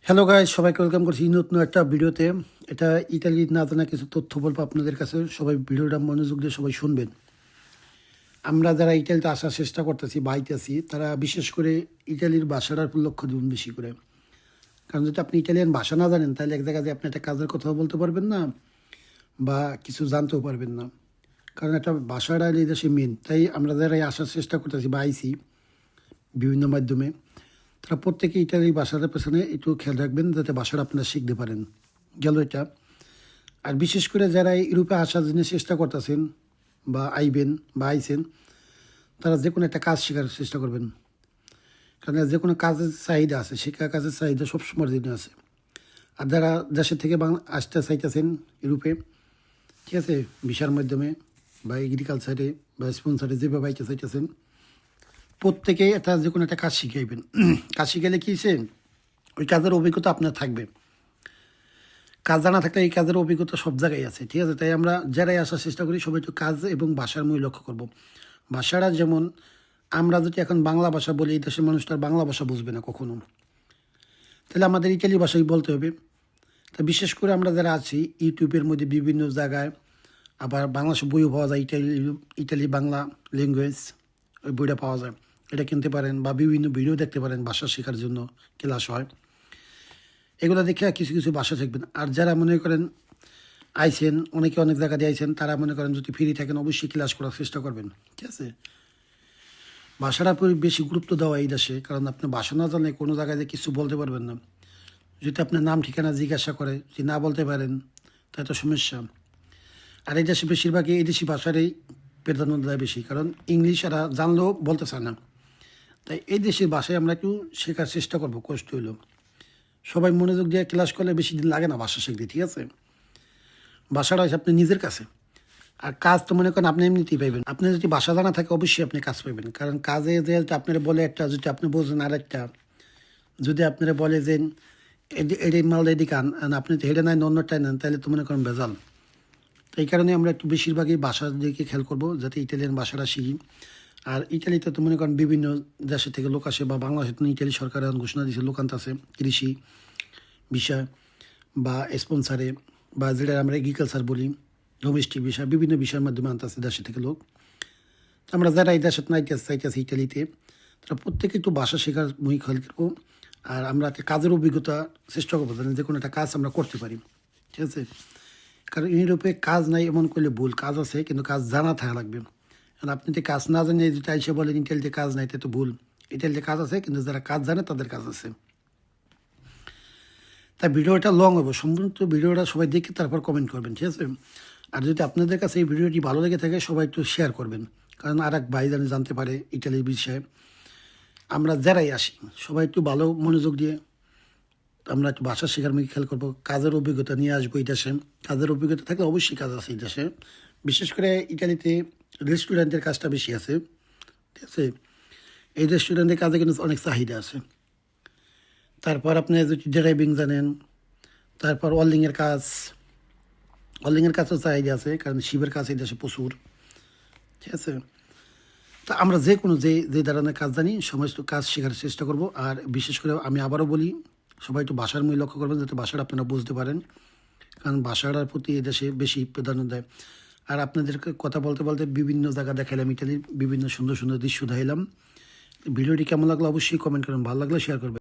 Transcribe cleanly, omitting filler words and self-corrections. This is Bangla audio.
হ্যালো গাইস, সবাইকে ওয়েলকাম করছি নতুন একটা ভিডিওতে। এটা ইতালির না জানা কিছু তথ্য বলবো আপনাদের কাছে। সবাই ভিডিওটা মনোযোগ দিয়ে সবাই শুনবেন। আমরা যারা ইতালিতে আসার চেষ্টা করতেছি বা আইতেছি, তারা বিশেষ করে ইতালির ভাষাটার উপর লক্ষ্য দিন বেশি করে। কারণ যদি আপনি ইটালিয়ান ভাষা না জানেন, তাহলে এক জায়গায় আপনি একটা কাজের কথাও বলতে পারবেন না বা কিছু জানতেও পারবেন না। কারণ একটা ভাষাটা এই দেশে মেন। তাই আমরা যারা আসার চেষ্টা করতেছি বা আইসি বিভিন্ন মাধ্যমে, তারা প্রত্যেকে ইটালি ভাষাটার পেছনে একটু খেয়াল রাখবেন, যাতে ভাষাটা আপনারা শিখতে পারেন। গেল এটা। আর বিশেষ করে যারা ইউরোপে আসার জন্য চেষ্টা করতেছেন বা আইবেন বা আইছেন, তারা যে কোনো একটা কাজ শেখার চেষ্টা করবেন। কারণ যে কোনো কাজের চাহিদা আছে, শেখা কাজের চাহিদা সবসময়ের জন্য আছে। আর যারা দেশের থেকে আসতে চাইতেছেন ইউরোপে, ঠিক আছে, ভিসার মাধ্যমে বা এগ্রিকালচারে বা স্পন্সারে যেভাবে আইতে চাইতেছেন, প্রত্যেকেই একটা যে কোনো একটা কাজ শিখাইবেন। কাজ শিখাইলে কী হচ্ছে, ওই কাজের অভিজ্ঞতা আপনার থাকবে। কাজ জানা থাকলে এই কাজের অভিজ্ঞতা সব জায়গায় আছে, ঠিক আছে। তাই আমরা যারাই আসার চেষ্টা করি, সবাই একটু কাজ এবং ভাষার মূল লক্ষ্য করব। ভাষাটা যেমন, আমরা যদি এখন বাংলা ভাষা বলি, এই দেশের মানুষটা বাংলা ভাষা বুঝবে না কখনো, তাহলে আমাদের ইতালি ভাষাই বলতে হবে। তা বিশেষ করে আমরা যারা আছি, ইউটিউবের মধ্যে বিভিন্ন জায়গায় আবার বাংলাদেশে বইও পাওয়া যায়, ইটালি বাংলা ল্যাঙ্গুয়েজ, ওই বইটা পাওয়া যায়। এটা কিনতে পারেন বা বিভিন্ন ভিডিও দেখতে পারেন, ভাষা শেখার জন্য ক্লাস হয়। এগুলো দেখে কিছু কিছু ভাষা শিখবেন। আর যারা মনে করেন আইছেন, অনেকে অনেক জায়গা দিয়ে আইছেন, তারা মনে করেন যদি ফ্রি থাকেন, অবশ্যই ক্লাস করার চেষ্টা করবেন, ঠিক আছে। ভাষার উপর বেশি গুরুত্ব দেওয়া এই দেশে, কারণ আপনি ভাষা না জানলে কোনো জায়গায় যে কিছু বলতে পারবেন না। যদি আপনার নাম ঠিকানা জিজ্ঞাসা করে, যদি না বলতে পারেন, তাই তো সমস্যা। আর এই দেশে বেশিরভাগই এই দেশি ভাষারই প্রাধান্য দেয় বেশি, কারণ ইংলিশ এরা জানলেও বলতে চায় না। তাই এই দেশের ভাষায় আমরা একটু শেখার চেষ্টা করবো, কষ্ট হইলো। সবাই মনোযোগ দিয়ে ক্লাস করলে বেশি দিন লাগে না ভাষা শিখতে, ঠিক আছে। ভাষাটা হচ্ছে আপনি নিজের কাছে। আর কাজ তো মনে করেন আপনি এমনিতেই পাইবেন। আপনি যদি ভাষা জানা থাকে, অবশ্যই আপনি কাজ পাইবেন। কারণ কাজে যে আপনারা বলে একটা, যদি আপনি বোঝেন আরেকটা, যদি আপনারা বলে যে এডি মাল এদিকে আন, আপনি তো হেডে নেন অন্যটাই নেন, তাহলে তো মনে করেন ভেজাল। তো এই কারণে আমরা একটু বেশিরভাগই ভাষার দিকে খেয়াল করবো, যাতে ইটালিয়ান ভাষাটা শিখি। আর ইটালিতে তো মনে করেন বিভিন্ন দেশের থেকে লোক আসে, বা বাংলাদেশে ইটালি সরকার এখন ঘোষণা দিয়েছে লোকান্ত আছে কৃষি বিষয় বা স্পন্সারে, বা যেটা আমরা এগ্রিকালচার বলি, ডোমেস্টিক বিষয়, বিভিন্ন বিষয়ের মাধ্যমে আনতেছে দেশে থেকে লোক। আমরা যারা এই দেশে চাইতেছি ইটালিতে, তারা প্রত্যেকে একটু ভাষা শেখার মুই খেয়াল করবো। আর আমরা একটা কাজের অভিজ্ঞতা চেষ্টা করবো, যে কোনো একটা কাজ আমরা করতে পারি, ঠিক আছে। কারণ ইউরোপে কাজ নাই এমন করলে ভুল, কাজ আছে কিন্তু কাজ জানা থাকা লাগবে। কারণ আপনি তো কাজ না জানিয়ে যদি এসে বলেন ইটালিতে কাজ নাই, তাই তো ভুল। ইটালিতে কাজ আছে, কিন্তু যারা কাজ জানে তাদের কাজ আছে। তাই ভিডিওটা লং হবে, সম্পূর্ণ ভিডিওটা সবাই দেখে তারপর কমেন্ট করবেন, ঠিক আছে। আর যদি আপনাদের কাছে এই ভিডিওটি ভালো লেগে থাকে, সবাই একটু শেয়ার করবেন, কারণ আর এক ভাই জানতে পারে ইটালির বিষয়ে। আমরা যারাই আসি, সবাই একটু ভালো মনোযোগ দিয়ে আমরা একটু ভাষা শেখার মুখে খেয়াল করবো। কাজের অভিজ্ঞতা নিয়ে আসবো এই দেশে। কাজের অভিজ্ঞতা থাকলে অবশ্যই কাজ আছে এই দেশে। বিশেষ করে ইটালিতে রেস্টুরেন্টের কাজটা বেশি আছে, ঠিক আছে। এই রেস্টুরেন্টের কাজে কিন্তু অনেক চাহিদা আছে। তারপর আপনি যদি ড্রাইভিং জানেন, তারপর ওয়েল্ডিংয়ের কাজও চাহিদা আছে, কারণ শিবের কাজ এই দেশে প্রচুর, ঠিক আছে। তা আমরা যে কোনো যে ধরনের কাজ জানি, সমস্ত কাজ শেখার চেষ্টা করব। আর বিশেষ করে আমি আবারও বলি, সবাই একটু ভাষার মূল লক্ষ্য করবেন, যাতে ভাষাটা আপনারা বুঝতে পারেন। কারণ ভাষাটার প্রতি এদেশে বেশি প্রাধান্য দেয়। আর আপনাদেরকে কথা বলতে বলতে বিভিন্ন জায়গা দেখাইলাম, ইটালির বিভিন্ন সুন্দর সুন্দর দৃশ্য দেখাইলাম। ভিডিওটি কেমন লাগলো অবশ্যই কমেন্ট করবেন, ভালো লাগলে শেয়ার করবেন।